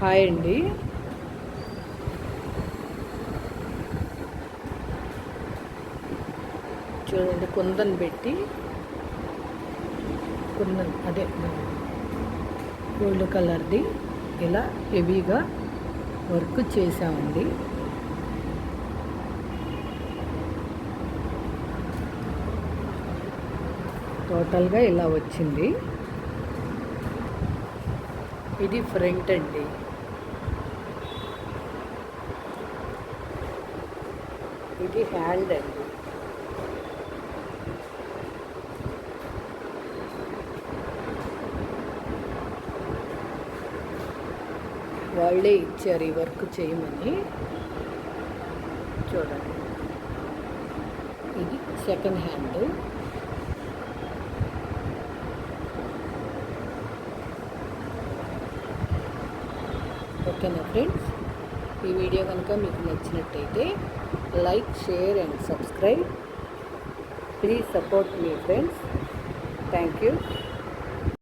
Hi అండి. చూడండి, కుందన్ పెట్టి కుందన్ అదే గోల్డ్ కలర్ది ఇలా హెవీగా వర్క్ చేసామండి. టోటల్గా ఇలా వచ్చింది. ఇది ఫ్రంట్ అండి. ఇది హ్యాండ్ అండి. వాళ్ళే ఇచ్చారు ఈ వర్క్ చేయమని. చూడండి, ఇది సెకండ్ హ్యాండ్. ఓకేనా ఫ్రెండ్స్, ఈ వీడియో కనుక మీకు నచ్చినట్టయితే like, share and subscribe. Please support me friends. Thank you.